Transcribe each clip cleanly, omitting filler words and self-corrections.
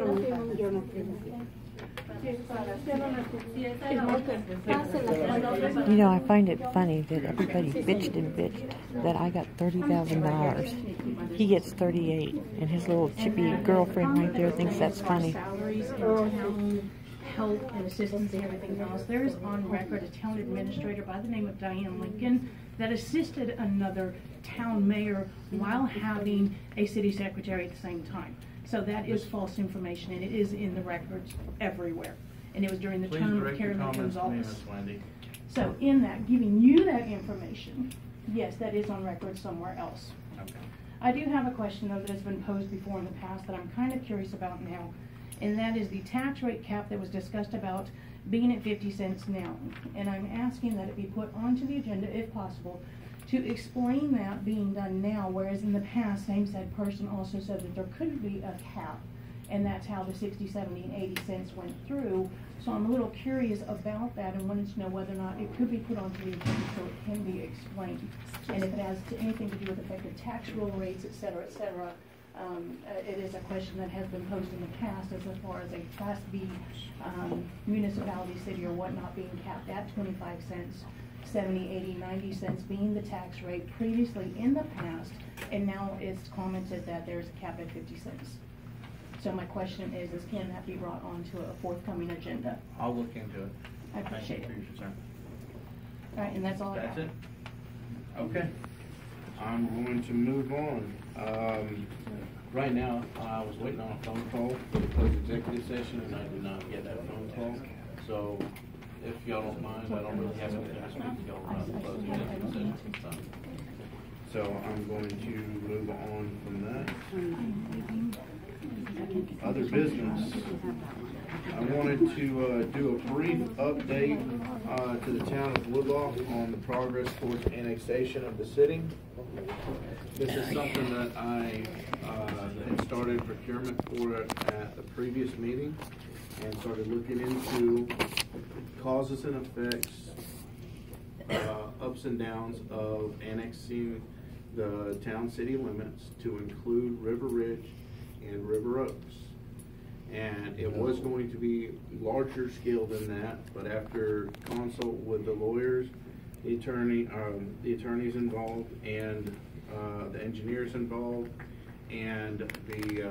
You know, I find it funny that everybody bitched and bitched that I got $30,000. He gets 38, and his little chippy girlfriend right there thinks that's funny. Salaries and town help and assistance and everything else. There is on record a town administrator by the name of Diane Lincoln that assisted another town mayor while having a city secretary at the same time. So that is false information, and it is in the records everywhere. And it was during the term of Karen Lincoln's office. So in that, giving you that information, yes, that is on record somewhere else. Okay. I do have a question, though, that has been posed before in the past that I'm kind of curious about now, and that is the tax rate cap that was discussed about being at 50 cents now. And I'm asking that it be put onto the agenda, if possible, to explain that being done now, whereas in the past, same said person also said that there could be a cap, and that's how the 60, 70, and 80 cents went through. So I'm a little curious about that and wanted to know whether or not it could be put onto the agenda so it can be explained. And if it has anything to do with effective tax roll rates, et cetera, it is a question that has been posed in the past as far as a Class B municipality, city, or whatnot being capped at 25 cents. 70, 80, 90 cents being the tax rate previously in the past, and now it's commented that there's a cap at 50 cents. So my question is can that be brought onto a forthcoming agenda? I'll look into it. I appreciate it. Thank you for your concern. All right, and that's all I have. That's it? Okay. I'm going to move on. Right now, I was waiting on a phone call for the closed executive session, and I did not get that phone call. So, if y'all don't mind, I don't really have anything to speak to y'all about the closed executive session this time. So, I'm going to move on from that. Other business. I wanted to do a brief update to the town of Woodloch on the progress towards annexation of the city. This is something that I had started procurement for it at the previous meeting and started looking into causes and effects, ups and downs of annexing the town city limits to include River Ridge and River Oaks. And it was going to be larger scale than that, but after consult with the lawyers, the attorneys involved, and the engineers involved, and the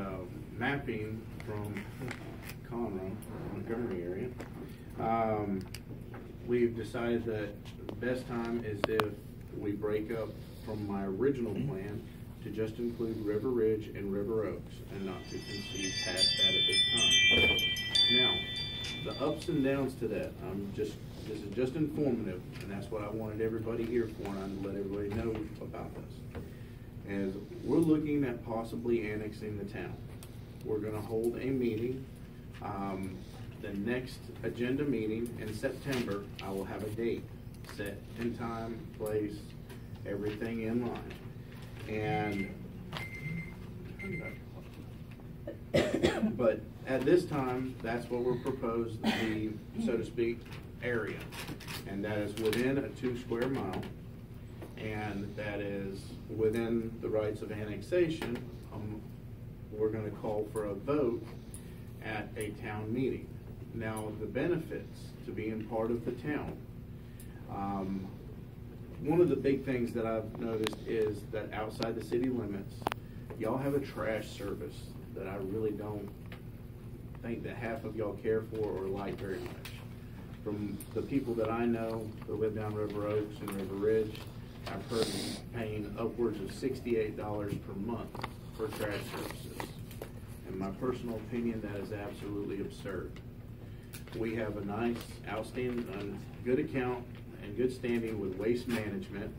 mapping from Conroe, Montgomery area, we've decided that the best time is if we break up from my original plan to just include River Ridge and River Oaks and not to concede past that at this time. Now, the ups and downs to that, this is just informative, and that's what I wanted everybody here for, and I wanted to let everybody know about this. As we're looking at possibly annexing the town. We're going to hold a meeting. The next agenda meeting in September, I will have a date set in time, place, everything in line. And but at this time, that's what we're proposed the, so to speak, area, and that is within a 2 square mile, and that is within the rights of annexation. We're going to call for a vote at a town meeting. Now, the benefits to being part of the town. One of the big things that I've noticed is that outside the city limits, y'all have a trash service that I really don't think that half of y'all care for or like very much. From the people that I know that live down River Oaks and River Ridge, I've heard paying upwards of $68 per month for trash services. In my personal opinion, that is absolutely absurd. We have a nice, outstanding, good account and good standing with Waste Management,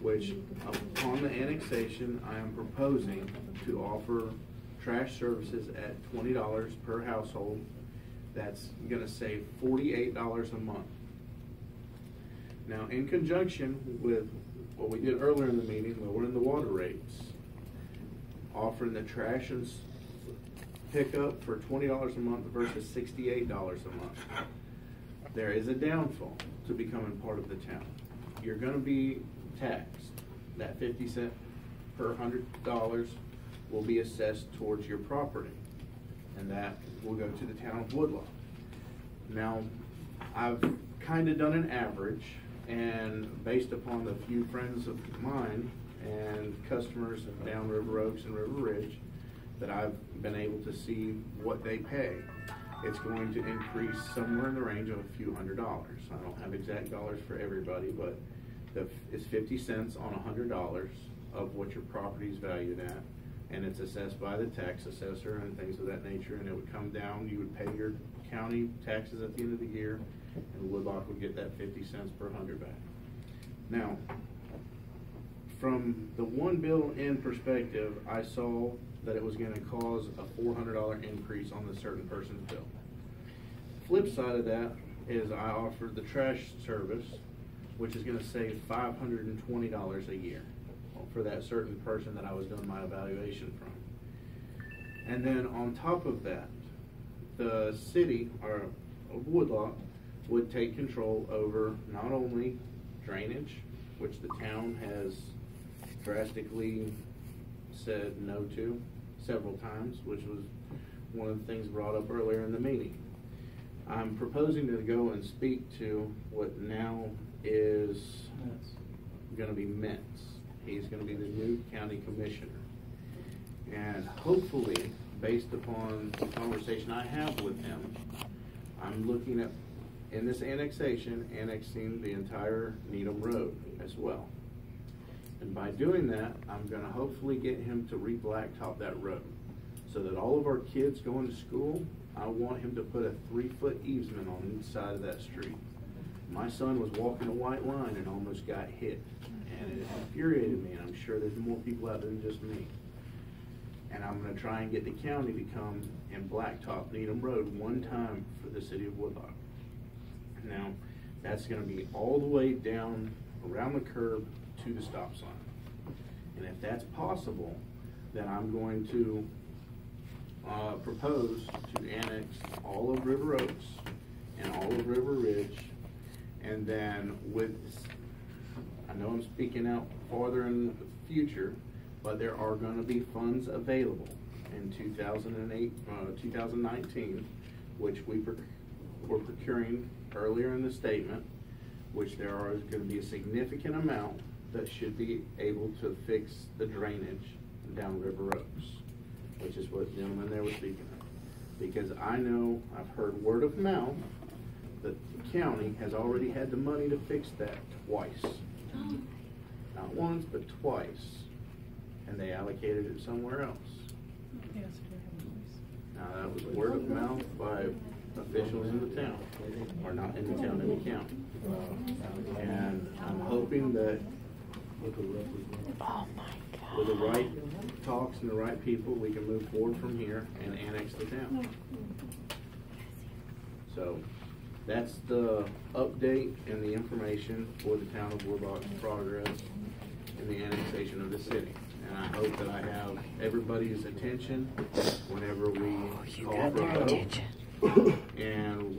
which upon the annexation, I am proposing to offer trash services at $20 per household. That's going to save $48 a month. Now, in conjunction with what we did earlier in the meeting, lowering the water rates, offering the trash and pickup for $20 a month versus $68 a month. There is a downfall to becoming part of the town. You're going to be taxed. That 50 cents per $100 will be assessed towards your property. and that will go to the town of Woodloch. Now, I've kind of done an average, and based upon the few friends of mine and customers down River Oaks and River Ridge that I've been able to see what they pay, it's going to increase somewhere in the range of a few $100s. I don't have exact dollars for everybody, but it's 50 cents on $100 of what your property is valued at, and it's assessed by the tax assessor and things of that nature, and it would come down. You would pay your county taxes at the end of the year, and Woodloch would get that 50 cents per 100 back. Now, from the one bill in perspective, I saw that it was going to cause a $400 increase on the certain person's bill. Flip side of that is I offered the trash service, which is going to save $520 a year for that certain person that I was doing my evaluation from. And then on top of that, the city of Woodloch would take control over not only drainage, which the town has drastically said no to several times, which was one of the things brought up earlier in the meeting. I'm proposing to go and speak to what now is going to be Mintz. He's going to be the new county commissioner. And hopefully, based upon the conversation I have with him, I'm looking at, in this annexation, annexing the entire Needham Road as well. And by doing that, I'm going to hopefully get him to re-blacktop that road so that all of our kids going to school, I want him to put a 3-foot easement on each side of that street. My son was walking a white line and almost got hit, and it infuriated me, and I'm sure there's more people out there than just me. And I'm going to try and get the county to come and blacktop Needham Road one time for the city of Woodloch. Now, that's going to be all the way down around the curb to the stop sign. And if that's possible, then I'm going to propose to annex all of River Oaks and all of River Ridge, and then I know I'm speaking out farther in the future, but there are going to be funds available in 2019, which we're procuring earlier in the statement, which there are going to be a significant amount that should be able to fix the drainage down River Oaks, which is what the gentleman there was speaking of. Because I know, I've heard word of mouth, that the county has already had the money to fix that twice. Not once, but twice. And they allocated it somewhere else. Now that was word of mouth by officials in the town, or not in the town, in the county. And I'm hoping that with the right talks and the right people, we can move forward from here and annex the town. So that's the update and the information for the town of Woodloch's progress in the annexation of the city. And I hope that I have everybody's attention whenever we call for a vote. And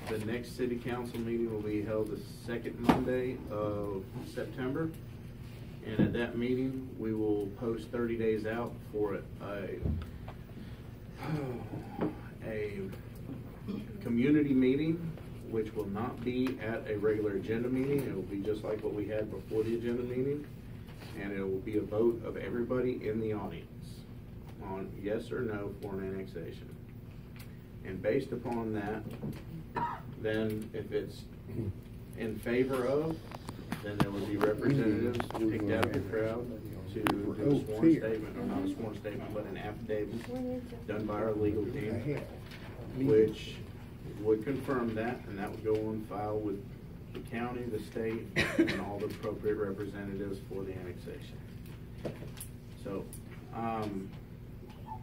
the next city council meeting will be held the second Monday of September. And at that meeting, we will post 30 days out for a community meeting, which will not be at a regular agenda meeting. It will be just like what we had before the agenda meeting. And it will be a vote of everybody in the audience on yes or no for an annexation. And based upon that, then if it's in favor of, then there will be representatives picked out of the crowd to do a sworn statement, or not a sworn statement, but an affidavit done by our legal team, which would confirm that, and that would go on file with the county, the state, and all the appropriate representatives for the annexation. So,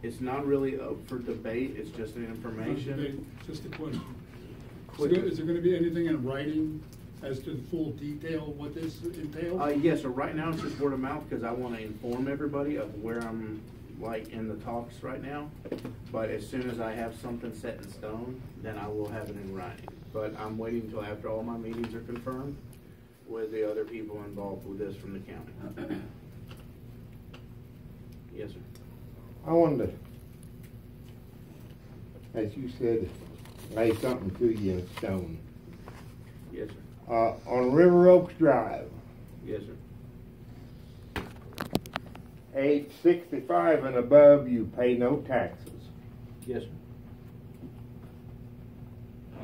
it's not really up for debate, it's just an information. Just a question. Is there going to be anything in writing as to the full detail of what this entails? Yes, so right now it's just word of mouth because I want to inform everybody of where I'm like in the talks right now. But as soon as I have something set in stone, then I will have it in writing. But I'm waiting until after all my meetings are confirmed with the other people involved with this from the county. Yes, sir. I wanted to as you said, lay something to you in stone. Yes, sir. On River Oaks Drive, Yes, sir. age 65 and above, you pay no taxes. Yes, sir.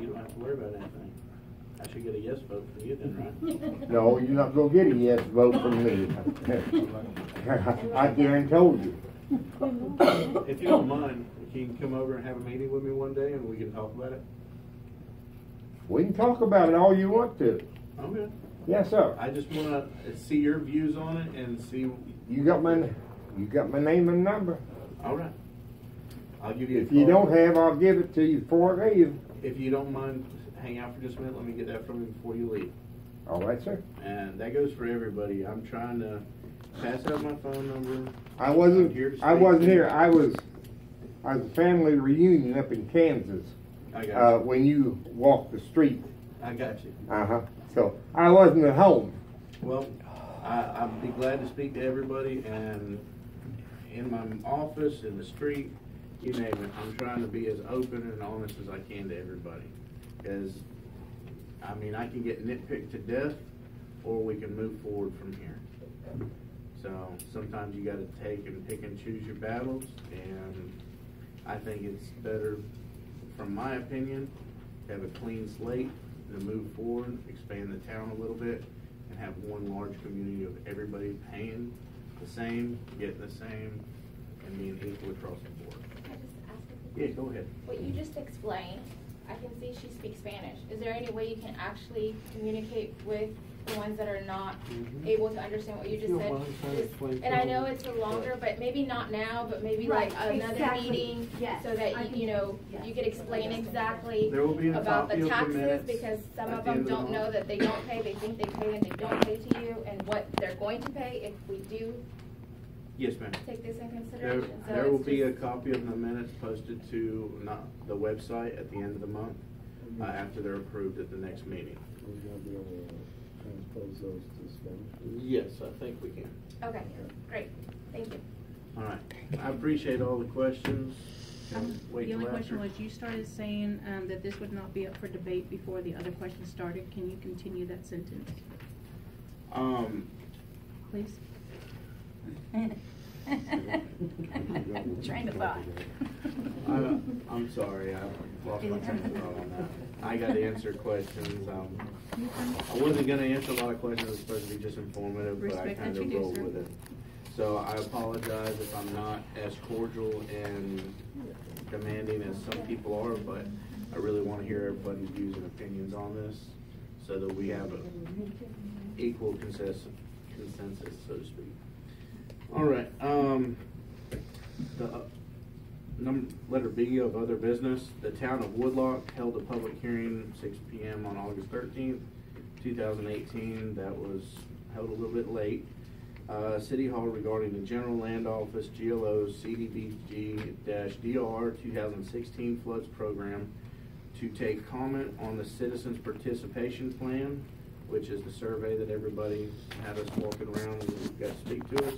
You don't have to worry about anything. I should get a yes vote for you then, right? No, you're not gonna get a yes vote from me. I guarantee you. If you don't mind, you can come over and have a meeting with me one day and we can talk about it. We can talk about it all you want to. Okay. Yes, sir. I just want to see your views on it and see. You got my name and number. All right. I'll give you a If call. you don't have, I'll give it to you before I leave. If you don't mind, hang out for just a minute. Let me get that from you before you leave. All right, sir. And that goes for everybody. I'm trying to pass out my phone number. I wasn't I'm here to I speak wasn't to you. here. I was a family reunion up in Kansas I got you. when you walked the street. I got you. So I wasn't at home. Well, I'd be glad to speak to everybody, and in my office, in the street, you name it. I'm trying to be as open and honest as I can to everybody. Because, I mean, I can get nitpicked to death, or we can move forward from here. So sometimes you got to take and pick and choose your battles, and I think it's better, from my opinion, to have a clean slate and move forward, expand the town a little bit, and have one large community of everybody paying the same, getting the same, and being equal across the board. Can I just ask a quick Yeah, question? go ahead. What you just explained, I can see she speaks Spanish. Is there any way you can actually communicate with the ones that are not able to understand what you just If you said? don't mind, try to explain And I further. know it's a longer, but maybe not now, but maybe Right, like another exactly. meeting, Yes, so that I can- you know, yes. you could explain exactly There will be a about copy the of the taxes, minutes because some at of the end them of the don't know month. that they don't pay, they think they pay and they don't pay to you, and what they're going to pay if we do Yes, ma'am. take this in There, consideration. So there will it's be a just- copy of the minutes posted to the website at the end of the month, after they're approved at the next meeting. We're gonna be able to transpose those to Spanish. Yes, I think we can. Okay, great, thank you. All right. I appreciate all the questions. Wait The only till question after. was, you started saying that this would not be up for debate before the other questions started. Can you continue that sentence, please? Train of thought. I'm sorry, I lost my train of thought on that. I got to answer questions. I wasn't going to answer a lot of questions. It was supposed to be just informative, but I Respect kind that of you do, rolled sir. with it. So I apologize if I'm not as cordial and demanding as some people are, but I really want to hear everybody's views and opinions on this so that we have an equal consensus, so to speak. All right. Letter B of other business. The town of Woodloch held a public hearing 6 p.m. on August 13th, 2018. That was held a little bit late. City Hall regarding the General Land Office GLO CDBG-DR 2016 Floods Program to take comment on the Citizens Participation Plan, which is the survey that everybody had us walking around and got to speak to us.